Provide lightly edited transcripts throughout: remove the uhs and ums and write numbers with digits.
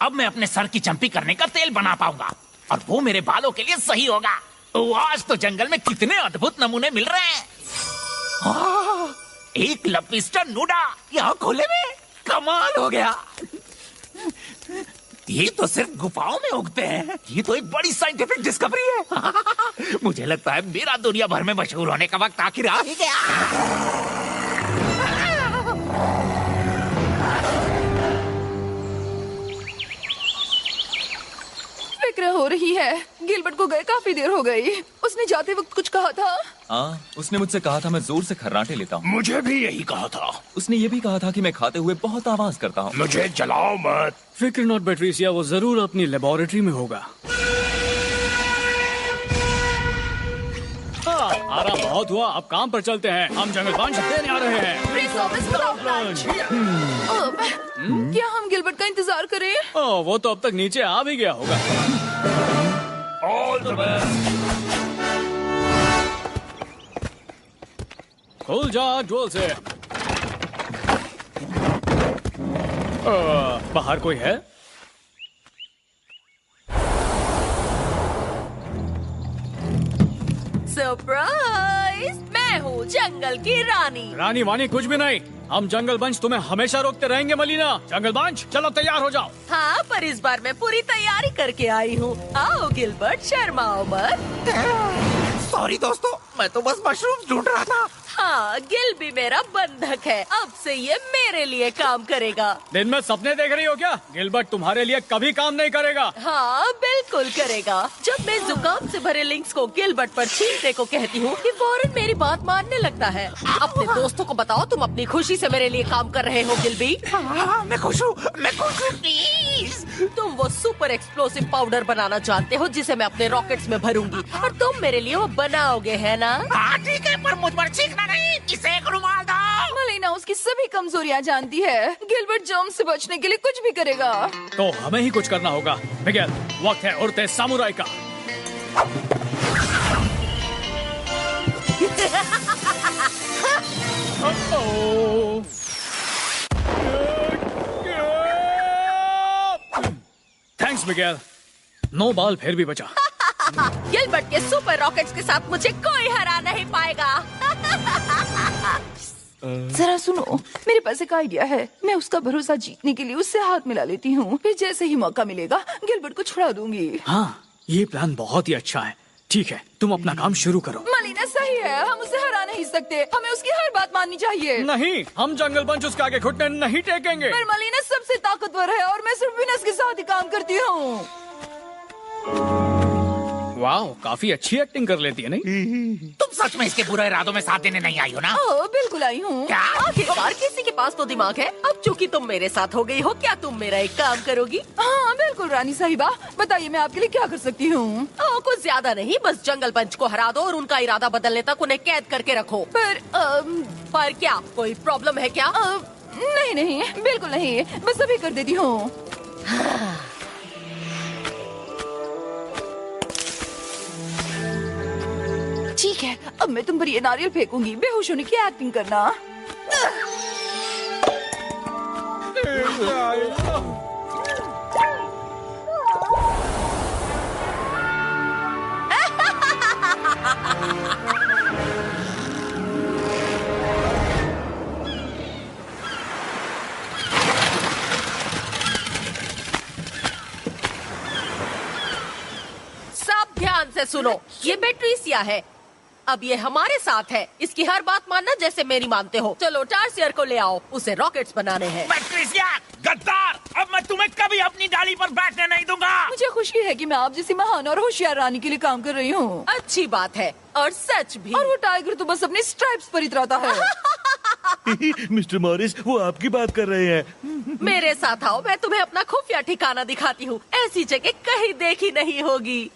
अब मैं अपने सर की चंपी करने का तेल बना पाऊंगा और वो मेरे बालों के लिए सही होगा। आज तो जंगल में कितने अद्भुत नमूने मिल रहे हैं। एक लपिस्टर नूडा यहाँ खोले में, कमाल हो गया। ये तो सिर्फ गुफाओं में उगते हैं। ये तो एक बड़ी साइंटिफिक डिस्कवरी है। मुझे लगता है मेरा दुनिया भर में मशहूर होने का वक्त आखिर आ ही गया। फिक्र हो रही है। गिलबर्ट को गए काफी देर हो गई। उसने जाते वक्त कुछ कहा था। हाँ, उसने मुझसे कहा था मैं जोर से खर्राटे लेता हूँ। मुझे भी यही कहा था। उसने ये भी कहा था कि मैं खाते हुए बहुत आवाज करता हूँ। मुझे जलाओ मत। फिक्र नॉट पैट्रिसिया, वो जरूर अपनी लेबोरेटरी में होगा। आराम बहुत हुआ, अब काम पर चलते हैं। हम जंगल पंच देने आ रहे हैं। क्या हम गिलबर्ट का इंतजार करें? वो तो अब तक नीचे आ भी गया होगा। All the best. खुल जा ड्रोल से। बाहर कोई है? सरप्राइज! मैं हूँ जंगल की रानी। रानी वानी कुछ भी नहीं। हम जंगल बंच तुम्हें हमेशा रोकते रहेंगे मलीना। जंगल बंच चलो तैयार हो जाओ। हाँ, पर इस बार मैं पूरी तैयारी करके आई हूँ। आओ गिलबर्ट, शर्माओ मत। सॉरी दोस्तों, मैं तो बस मशरूम ढूंढ रहा था। हाँ, गिल भी मेरा बंधक है। अब से ये मेरे लिए काम करेगा। दिन में सपने देख रही हो क्या? गिलबर्ट तुम्हारे लिए कभी काम नहीं करेगा। हाँ, बिल्कुल करेगा। जब मैं जुकाम से भरे लिंक्स को गिलबर्ट पर छींटने को कहती हूँ कि फौरन मेरी बात मानने लगता है। अपने दोस्तों को बताओ तुम अपनी खुशी से मेरे लिए काम कर रहे हो गिलबी। मैं खुश हूँ, प्लीज। तुम वो सुपर एक्सप्लोसिव पाउडर बनाना जानते हो जिसे मैं अपने रॉकेट्स में भरूंगी और तुम मेरे लिए वो बनाओगे, है ना? हाँ ठीक है, पर मुझ पर चीखना नहीं। इसे एक रुमाल दो। मलीना उसकी सभी कमजोरियां जानती है। गिलबर्ट जर्म से बचने के लिए कुछ भी करेगा। तो हमें ही कुछ करना होगा। मिगेल, वक्त है उड़ते सामुराई का। थैंक्स मिगेल, 9 बाल फिर भी बचा। गिलबर्ट के सुपर रॉकेट्स के साथ मुझे कोई हरा नहीं पाएगा। जरा सुनो, मेरे पास एक आइडिया है। मैं उसका भरोसा जीतने के लिए उससे हाथ मिला लेती हूँ। फिर जैसे ही मौका मिलेगा गिलबर्ट को छुड़ा दूंगी। हाँ, ये प्लान बहुत ही अच्छा है। ठीक है, तुम अपना काम शुरू करो। मलीना सही है, हम उसे हरा नहीं सकते। हमें उसकी हर बात माननी चाहिए। नहीं, हम जंगल बंच उसके आगे घुटने नहीं टेकेंगे। पर मलीना सबसे ताकतवर है और मैं सिर्फ विनस के साथ ही काम करती हूँ। वाह, काफी अच्छी एक्टिंग कर लेती है नहीं? तुम सच में इसके बुरे इरादों में साथ देने नहीं आई हो ना? बिल्कुल आई हूँ। क्या? आखिरकार किसी के पास तो दिमाग है। अब चूंकि तुम मेरे साथ हो गई हो, क्या तुम मेरा एक काम करोगी? हाँ बिल्कुल रानी साहिबा, बताइए मैं आपके लिए क्या कर सकती हूँ? कुछ ज्यादा नहीं, बस जंगल पंच को हरा दो और उनका इरादा बदलने तक उन्हें कैद करके रखो। पर क्या कोई प्रॉब्लम है क्या? नहीं नहीं, बिल्कुल नहीं, बस अभी कर देती हूँ। ठीक है, अब मैं तुम पर ये नारियल फेंकूंगी। बेहोश होने की एक्टिंग करना। सब ध्यान से सुनो, ये पैट्रिसिया है। अब ये हमारे साथ है। इसकी हर बात मानना जैसे मेरी मानते हो। चलो टार्सियर को ले आओ, उसे रॉकेट्स बनाने हैं। पैट्रिसिया, गद्दार! अब मैं तुम्हें कभी अपनी डाली पर बैठने नहीं दूंगा। मुझे खुशी है कि मैं आप जैसी महान और होशियार रानी के लिए काम कर रही हूँ। अच्छी बात है और सच भी। और वो टाइगर तो बस अपने स्ट्राइप्स पर इतराता है। मिस्टर मॉरिस, वो आपकी बात कर रहे हैं। मेरे साथ आओ, मैं तुम्हें अपना खुफिया ठिकाना दिखाती हूँ। ऐसी जगह कहीं देखी नहीं होगी।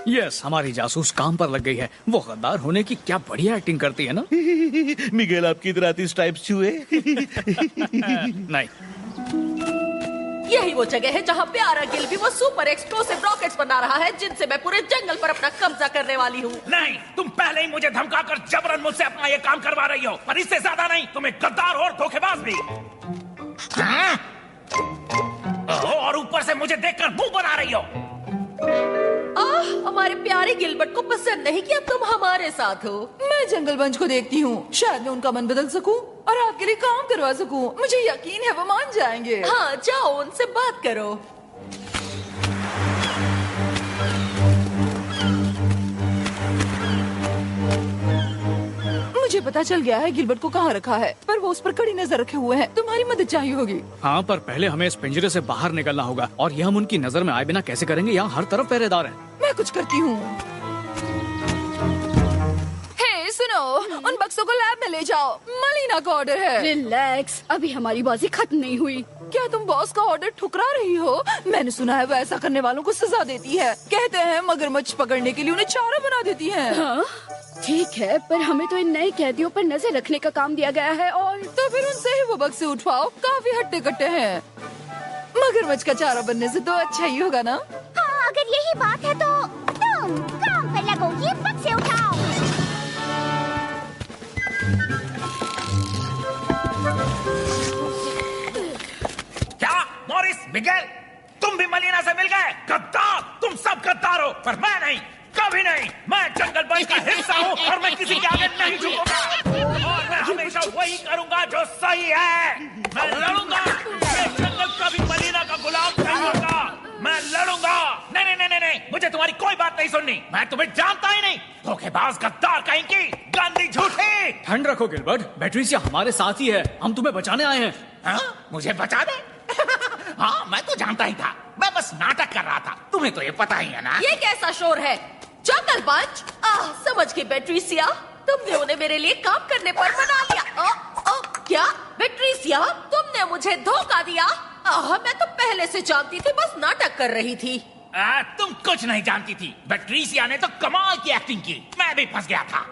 यस, हमारी जासूस काम पर लग गई है। वो गद्दार होने की क्या बढ़िया एक्टिंग करती है ना? मिगेल आपकी इतराती स्ट्राइप्स छुए। नहीं, यही वो जगह है जहाँ प्यारा गिल भी वो सुपर एक्सप्लोसिव रॉकेट्स बना रहा है जिनसे मैं पूरे जंगल पर अपना कब्जा करने वाली हूँ। नहीं, तुम पहले ही मुझे धमकाकर जबरन मुझसे अपना ये काम करवा रही हो, पर इससे ज्यादा नहीं, तुम एक गद्दार और धोखेबाज भी। हाँ? और ऊपर से मुझे देखकर मुंह बना रही हो। हमारे प्यारे गिलबर्ट को पसंद नहीं कि अब तुम हमारे साथ हो। मैं जंगल बंच को देखती हूँ, शायद मैं उनका मन बदल सकूं और आपके लिए काम करवा सकूं। मुझे यकीन है वो मान जाएंगे। हाँ, जाओ उनसे बात करो। मुझे पता चल गया है गिलबर्ट को कहाँ रखा है, पर वो उस पर कड़ी नजर रखे हुए हैं। तुम्हारी मदद चाहिए होगी। हाँ, पर पहले हमें इस पिंजरे से बाहर निकलना होगा और ये हम उनकी नजर में आए बिना कैसे करेंगे? यहाँ हर तरफ पहरेदार हैं। मैं कुछ करती हूँ। हे सुनो, उन बक्सों को लैब में ले जाओ। मलीना का ऑर्डर है। रिलैक्स, अभी हमारी बाजी खत्म नहीं हुई। क्या तुम बॉस का ऑर्डर ठुकरा रही हो? मैंने सुना है वो ऐसा करने वालों को सजा देती है। कहते हैं मगरमच्छ पकड़ने के लिए उन्हें चारा बना देती है। हाँ? ठीक है, पर हमें तो इन नए कैदियों पर नजर रखने का काम दिया गया है और तो फिर उनसे ही वो बक्से उठवाओ। काफी हट्टे कट्टे हैं। मगरमच्छ का चारा बनने से तो अच्छा ही होगा ना? हाँ, अगर यही बात है तो तुम काम पे लगो, ये बक्से उठाओ। क्या मॉरिस, मिगेल, तुम भी मलीना से मिल गए? गद्दार, तुम सब गद्दार हो, पर मैं नहीं, कभी नहीं। मैं जंगल बंच का हिस्सा हूँ और मैं किसी के आगे नहीं झुकूंगा और मैं हमेशा वही करूंगा जो सही है। मैं लड़ूंगा। ये जंगल कभी मलीना का गुलाम नहीं होगा। मैं लड़ूंगा। नहीं नहीं नहीं नहीं, मुझे तुम्हारी कोई बात नहीं सुननी। मैं तुम्हें जानता ही नहीं। धोखेबाज, गद्दार कहीं की, गंदी झूठी। ठंड रखो गिलबर्ट, बैटरीसिया हमारे साथ ही है। हम तुम्हें बचाने आए हैं। हाँ? मुझे बचा दे? हाँ, मैं तो जानता ही था। मैं बस नाटक कर रहा था। तुम्हें तो ये पता ही है ना। ये कैसा शोर है? जंगल बंच, समझ के बैटरीसिया, तुमने उन्हें मेरे लिए काम करने पर मना लिया। क्या बैटरीसिया, तुमने मुझे धोखा दिया? मैं तो पहले से जानती थी, बस नाटक कर रही थी। तुम कुछ नहीं जानती थी। बैटरीसिया ने तो कमाल की एक्टिंग की। मैं भी फंस गया था,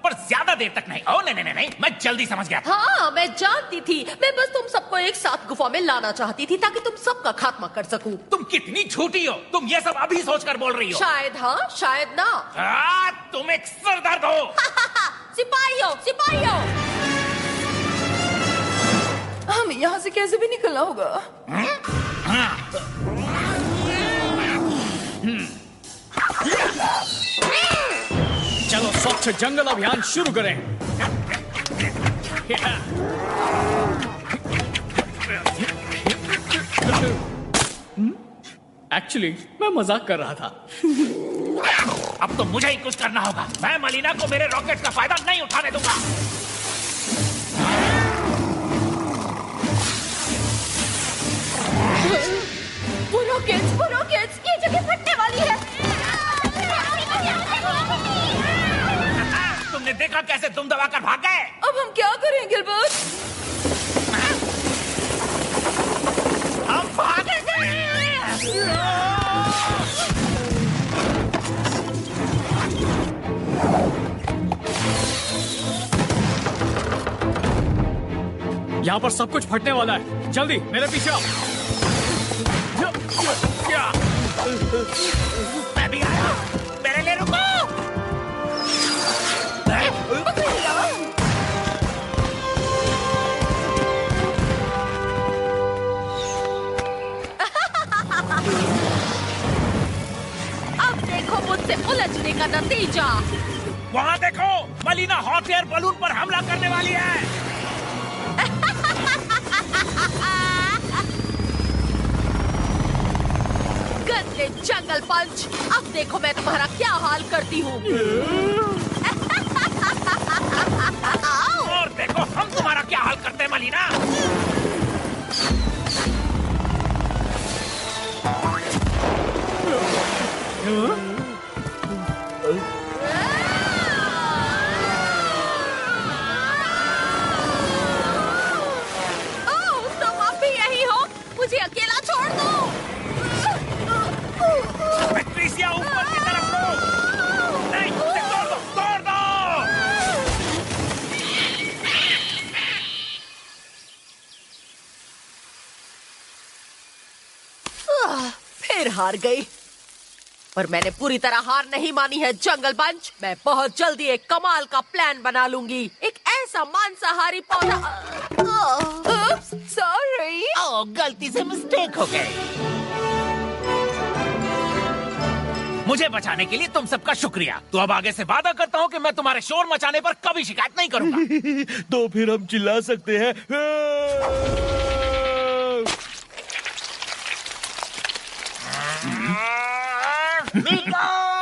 पर ज्यादा देर तक नहीं। ओ नहीं नहीं नहीं, मैं जल्दी समझ गया था। हाँ, मैं जानती थी। मैं बस तुम सबको एक साथ गुफा में लाना चाहती थी ताकि तुम सबका खात्मा कर सकूं। तुम कितनी झूठी हो। तुम ये सब अभी सोचकर बोल रही हो। शायद हाँ, शायद ना। तुम एक सरदर्द हो। सिपाही हो, सिपाही हो। हमें यहाँ से कैसे भी निकलना होगा। चलो स्वच्छ जंगल अभियान शुरू करें। एक्चुअली मैं मजाक कर रहा था। अब तो मुझे ही कुछ करना होगा। मैं मलीना को मेरे रॉकेट का फायदा नहीं उठाने दूंगा। वो रॉकेट्स, ये जगह फटने वाली है। तुमने देखा कैसे तुम दबाकर भाग गए? अब हम क्या करें गिलबर्ट? हम भागेंगे। यहाँ पर सब कुछ फटने वाला है। जल्दी मेरे पीछे आओ। मैं भी आया। मेरे लिए रुको। अब देखो मुझसे उलझने का नतीजा। वहाँ देखो, मलीना हॉट एयर बलून पर हमला करने वाली है। गंदे जंगल पंच, अब देखो मैं तुम्हारा क्या हाल करती हूँ। और देखो हम तुम्हारा क्या हाल करते हैं मलीना। तुम अब भी यही हो? मुझे अकेला छोड़ दो। बैटरीसिया ऊपर की तरफ को। नहीं, उसे तोड़ दो, तोड़ दो। फिर हार गई। पर मैंने पूरी तरह हार नहीं मानी है जंगल बंच। मैं बहुत जल्दी एक कमाल का प्लान बना लूंगी। एक ऐसा सा मांसाहारी पौधा। सॉरी। ओ, गलती से मिस्टेक हो गई। मुझे बचाने के लिए तुम सबका शुक्रिया। तो अब आगे से वादा करता हूँ कि मैं तुम्हारे शोर मचाने पर कभी शिकायत नहीं करूंगा। तो फिर हम चिल्ला सकते हैं। मिगेल!